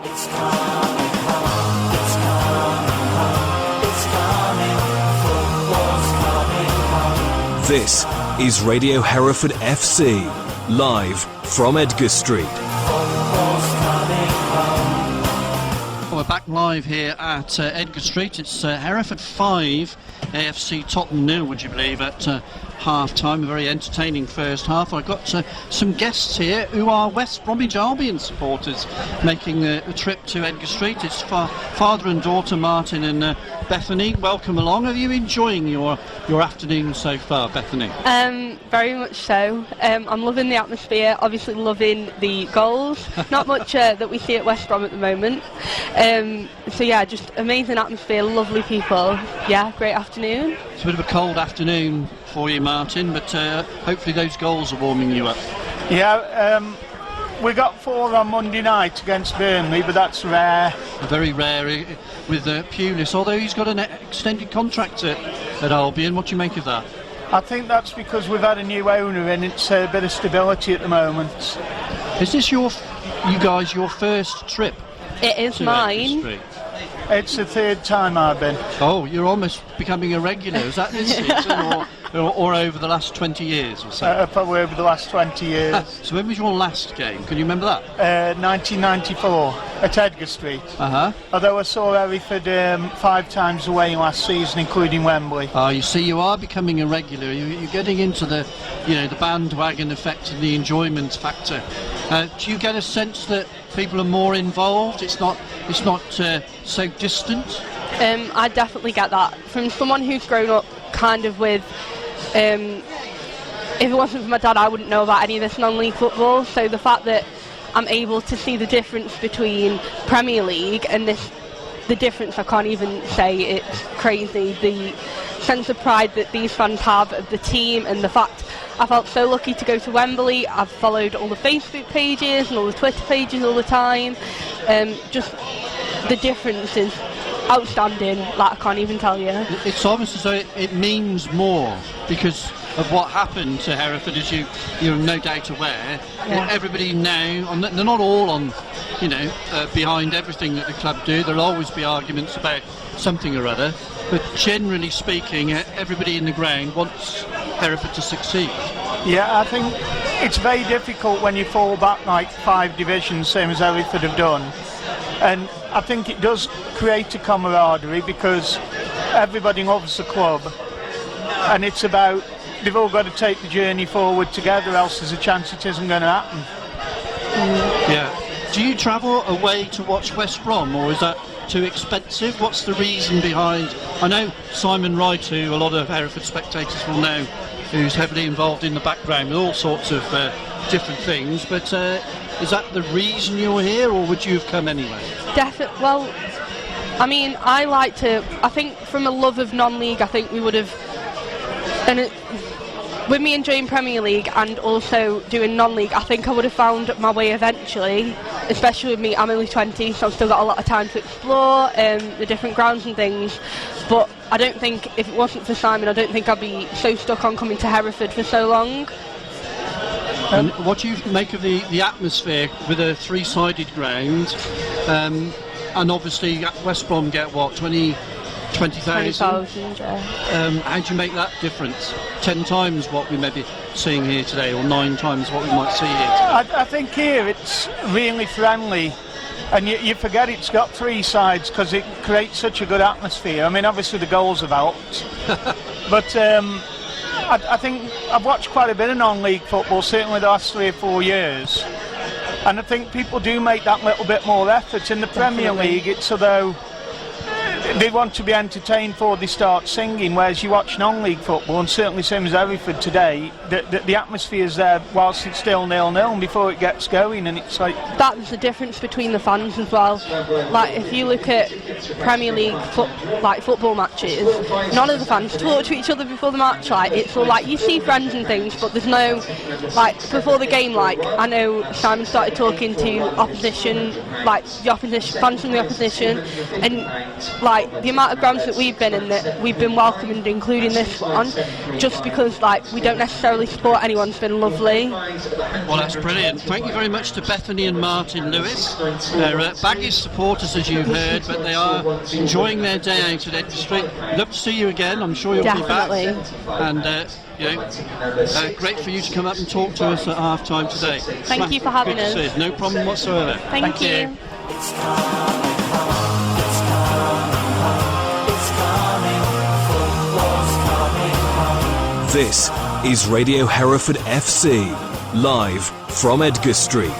It's coming home, it's coming home, it's coming, football's coming home. This is Radio Hereford FC, live from Edgar Street. Football's coming home. We're back live here at Edgar Street. It's Hereford 5, AFC Tottenham 0, would you believe, at half-time. A very entertaining first half. I've got some guests here who are West Bromwich Albion supporters making the trip to Edgar Street. It's father and daughter, Martin and Bethany. Welcome along. Are you enjoying your afternoon so far, Bethany? Very much so. I'm loving the atmosphere, obviously loving the goals. Not much that we see at West Brom at the moment. So yeah, just amazing atmosphere, lovely people. Yeah, great afternoon. It's a bit of a cold afternoon for you, Martin, but hopefully those goals are warming you up. Yeah, we got 4 on Monday night against Burnley, but that's rare. Very rare with Pulis, although he's got an extended contract at Albion. What do you make of that? I think that's because we've had a new owner and it's a bit of stability at the moment. Is this your first trip? It is to mine. Edgar Street? It's the 3rd time I've been. Oh, you're almost becoming a regular. Is that this season or over the last 20 years or so? Probably over the last 20 years. So when was your last game? Can you remember that? 1994 at Edgar Street. Although I saw Hereford 5 times away last season, including Wembley. Oh, you see, you are becoming a regular. You're getting into the bandwagon effect and the enjoyment factor. Do you get a sense that people are more involved? It's not so distant. I definitely get that from someone who's grown up kind of with. If it wasn't for my dad, I wouldn't know about any of this non-league football. So the fact that I'm able to see the difference between Premier League and the difference, I can't even say, it's crazy. The sense of pride that these fans have of the team, and the fact I felt so lucky to go to Wembley. I've followed all the Facebook pages and all the Twitter pages all the time. Just the difference is outstanding, like I can't even tell you. It's obvious as though it means more because of what happened to Hereford, as you're no doubt aware. Yeah. Everybody now, they're not all on, behind everything that the club do. There'll always be arguments about something or other, but generally speaking, everybody in the ground wants Hereford to succeed. Yeah, I think it's very difficult when you fall back like 5 divisions, same as Hereford have done. And I think it does create a camaraderie because everybody loves the club, and it's about they've all got to take the journey forward together, else there's a chance it isn't going to happen. Yeah. Do you travel away to watch West Brom, or is that too expensive? What's the reason behind? I know Simon Wright, who a lot of Hereford spectators will know, who's heavily involved in the background with all sorts of different things, but is that the reason you're here, or would you have come anyway? Definitely. Well, I mean, I think from a love of non-league, I think we would have, with me enjoying Premier League and also doing non-league, I think I would have found my way eventually, especially with me, I'm only 20, so I've still got a lot of time to explore the different grounds and things. But I don't think, if it wasn't for Simon, I don't think I'd be so stuck on coming to Hereford for so long. And what do you make of the atmosphere with a 3-sided ground? And obviously West Brom get what, 20,000? 20,000, yeah. How do you make that difference? 10 times what we may be seeing here today, or 9 times what we might see here today? I think here it's really friendly, and you forget it's got 3 sides because it creates such a good atmosphere. I mean, obviously the goals have helped, but I think I've watched quite a bit of non-league football, certainly the last 3 or 4 years, and I think people do make that little bit more effort. In the Premier League, it's as though they want to be entertained before they start singing, whereas you watch non-league football, and certainly same as Hereford today, the atmosphere is there whilst it's still 0-0 and before it gets going, and it's like... That's the difference between the fans as well. Like, if you look at Premier League football matches, none of the fans talk to each other before the match. Like, it's all like, you see friends and things, but there's no, like, before the game, like, I know Simon started talking to opposition, like, the opposition, fans from the opposition, and, like, like the amount of grounds that we've been in that we've been welcomed, including this one, just because like we don't necessarily support anyone's been lovely. Well, that's brilliant. Thank you very much to Bethany and Martin Lewis. They're Baggies supporters, as you've heard, but they are enjoying their day out at Edgar Street. Love to see you again. I'm sure you'll Definitely. be back. And great for you to come up and talk to us at half time today. Thank you for having Good to us. see you. No problem whatsoever. Thank you. It's coming home, it's coming home, it's coming, football's coming home. This is Radio Hereford FC, live from Edgar Street.